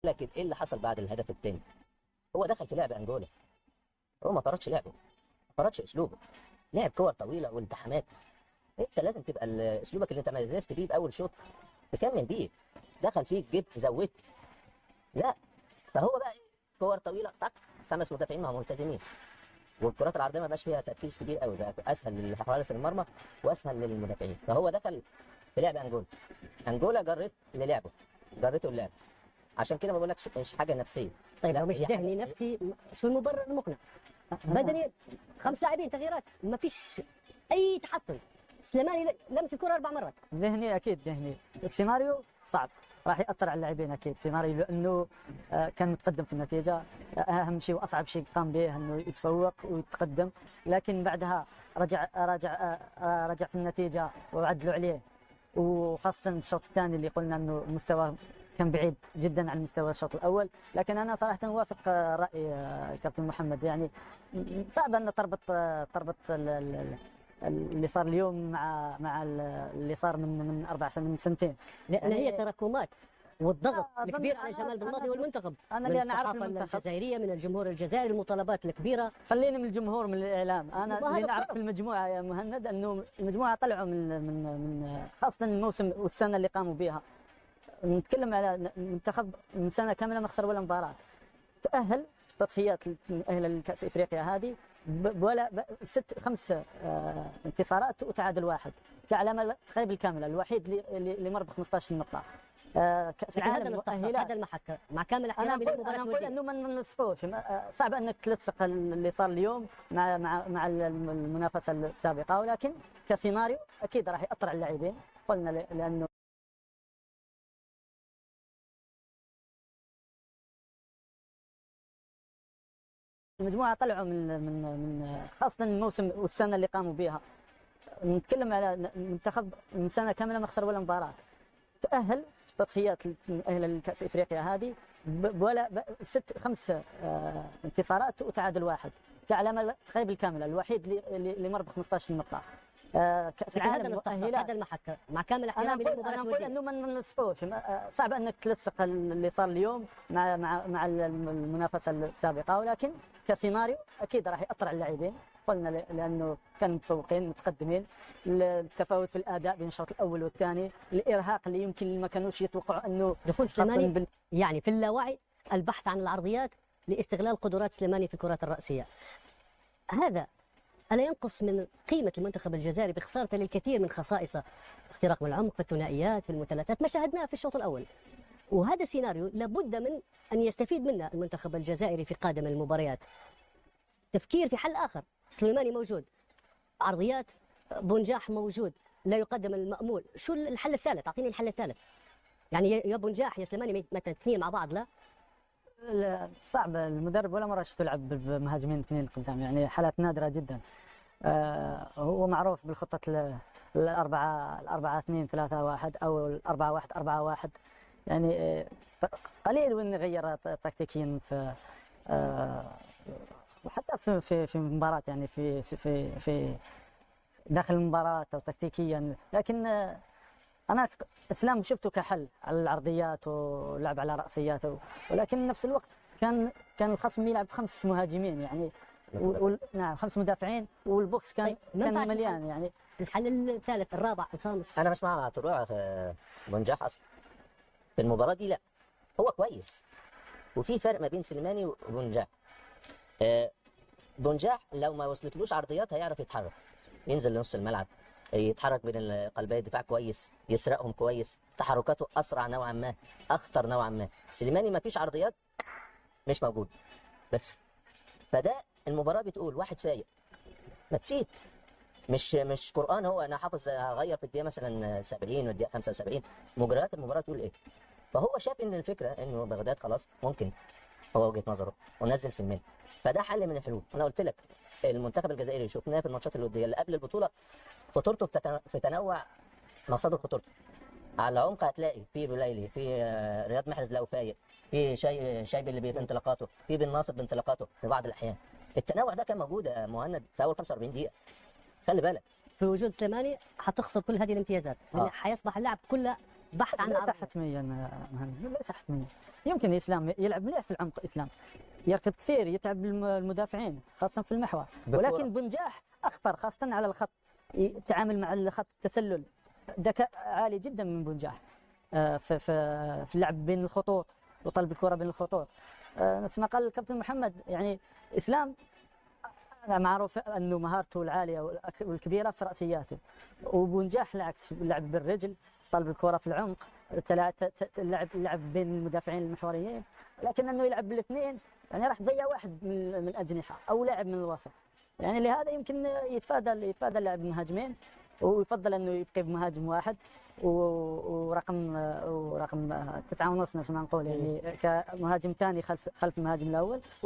لكن ايه اللي حصل بعد الهدف الثاني؟ هو دخل في لعب انجولا، هو ما فرضش لعبه، ما فرضش اسلوبه، لعب كور طويله والتحامات. انت لازم تبقى اسلوبك اللي انت ميزت بيه باول شوط تكمل بيه. دخل فيك جبت زودت، لا. فهو بقى ايه، كور طويله طق، 5 مدافعين ما هم ملتزمين، والكرات العرضيه ما بقاش فيها تركيز كبير قوي، بقى اسهل لحارس المرمى واسهل للمدافعين. فهو دخل في لعب انجولا، انجولا جرت للعبه، جرته اللعب. عشان كده ما بقولكش مش حاجه نفسيه. طيب لا لو مش هي ذهني حاجه نفسي، شو المبرر المقنع؟ بدني 5 لاعبين تغييرات، ما فيش اي تحسن. سليماني لمس الكره 4 مرات. ذهني اكيد ذهني، السيناريو صعب راح ياثر على اللاعبين اكيد سيناريو، لانه كان متقدم في النتيجه. اهم شيء واصعب شيء قام به انه يتفوق ويتقدم، لكن بعدها رجع في النتيجه وعدلوا عليه. وخاصه الشوط الثاني اللي قلنا انه المستوى كان بعيد جدا عن مستوى الشوط الاول. لكن انا صراحه اوافق راي الكابتن محمد، يعني صعب ان تربط اللي صار اليوم مع اللي صار من 4 سنين، من سنتين. لان هي تراكمات والضغط أظن الكبير على جمال بالماضي والمنتخب، انا من اللي اعرف الصحافه المنتخب. الجزائريه، من الجمهور الجزائري، المطالبات الكبيره. خليني من الجمهور، من الاعلام. انا وهذا اللي نعرف الطرف. في المجموعه يا مهند انه المجموعه طلعوا من خاصه الموسم والسنه اللي قاموا بها. نتكلم على المنتخب من سنه كامله ما خسر ولا مباراه، تاهل في تصفيات المؤهله لكاس افريقيا هذه ولا 5 انتصارات وتعادل 1 كعلامه تقريبا الكامله، الوحيد اللي مر ب 15 نقطه. كاس العالم المؤهله هذا المحك مع كامل انا احترامي نقول للمباراه الوديه. انه ما ننصفوش. صعب انك تلصق اللي صار اليوم مع المنافسه السابقه، ولكن كسيناريو اكيد راح ياثر على اللاعبين. قلنا لانه المجموعه طلعوا من خاصه الموسم والسنه اللي قاموا بها. نتكلم على المنتخب من سنه كامله ما خسر ولا مباراه، تاهل في تصفيات المؤهله لكاس افريقيا هذه ولا 5 انتصارات وتعادل 1 كعلامه تقريبا الكامله، الوحيد اللي مر ب 15 نقطه. كاس العالم المؤهله هذا المحك مع كامل انا احترامي نقول للمباراه نقول الوديه. انه ما ننصفوش. صعب انك تلصق اللي صار اليوم مع المنافسه السابقه، ولكن كسيناريو اكيد راح ياثر على اللاعبين. قلنا لانه كانوا متفوقين متقدمين، التفاوت في الاداء بين الشوط الاول والثاني، الارهاق اللي يمكن ما كانوش يتوقعوا انه دخول سليماني يعني في اللاوعي، البحث عن العرضيات لاستغلال قدرات سليماني في الكرات الرأسية. هذا ألا ينقص من قيمة المنتخب الجزائري بخسارته للكثير من خصائصه، اختراق من العمق في الثنائيات في المثلثات، ما شاهدناه في الشوط الأول. وهذا سيناريو لابد من أن يستفيد منه المنتخب الجزائري في قادم المباريات. تفكير في حل آخر، سليماني موجود، عرضيات بنجاح موجود، لا يقدم المأمول. شو الحل الثالث؟ أعطيني الحل الثالث. يعني يا بنجاح يا سليماني مثلا اثنين مع بعض، لا صعب. المدرب ولا مره شفته يلعب بمهاجمين 2 قدام، يعني حالات نادره جدا. هو معروف بالخطه 4-2-3-1 او 4-1-4-1. يعني قليل وين غير تكتيكيا في وحتى في مباراه، يعني في داخل المباراه او تكتيكيا. لكن انا اسلام شفته كحل على العرضيات ولعب على راسياته، ولكن نفس الوقت كان الخصم يلعب 5 مهاجمين، يعني نعم 5 مدافعين، والبوكس كان مليان. يعني الحل الثالث الرابع الخامس. انا مش مع طلوع في بنجاح اصلا في المباراه دي، لا. هو كويس، وفي فرق ما بين سليماني وبنجاح. بنجاح لو ما وصلتلوش عرضيات هيعرف يتحرك، ينزل لنص الملعب، يتحرك بين قلبي الدفاع كويس، يسرقهم كويس، تحركاته اسرع نوعا ما، اخطر نوعا ما. سليماني ما فيش عرضيات، مش موجود بس. فده المباراه بتقول واحد فايق، ما تسيب. مش قران هو انا حافظ اغير في الدقيقه مثلا 70 والدقيقه 75. مجريات المباراه تقول ايه. فهو شاف ان الفكره انه بغداد خلاص ممكن، هو وجهه نظره، ونزل سليماني. فده حل من الحلول. انا قلت لك المنتخب الجزائري شفناه في الماتشات الوديه اللي قبل البطوله، خطورته في تنوع مصادر خطورته. على العمق هتلاقي في بليلي، في رياض محرز لو فايق، في شايب اللي بانطلاقاته، في بن ناصر بانطلاقاته في بعض الاحيان. التنوع ده كان موجود يا مهند في اول 45 دقيقه. خلي بالك في وجود سليماني حتخسر كل هذه الامتيازات، لأن حيصبح اللاعب كله بحث عن ليس العرضيات. حتميا مهند، ليس حتميا. يمكن الاسلام يلعب مليح في العمق، الاسلام يركض كثير، يتعب المدافعين خاصه في المحور، بالكرة. ولكن بنجاح اخطر خاصه على الخط، يتعامل مع الخط التسلل، ذكاء عالي جدا من بنجاح في اللعب بين الخطوط وطلب الكره بين الخطوط. مثل ما قال الكابتن محمد، يعني اسلام معروف انه مهارته العاليه والكبيره في راسياته، وبنجاح العكس، اللعب بالرجل، طلب الكره في العمق، اللعب بين المدافعين المحوريين، لكن انه يلعب بالاثنين يعني راح تضيع واحد من الاجنحه او لاعب من الوسط. يعني لهذا يمكن يتفادى اللعب بمهاجمين، ويفضل انه يبقي بمهاجم واحد ورقم 9.5 نفس ما نقول، يعني كمهاجم ثاني خلف المهاجم الاول.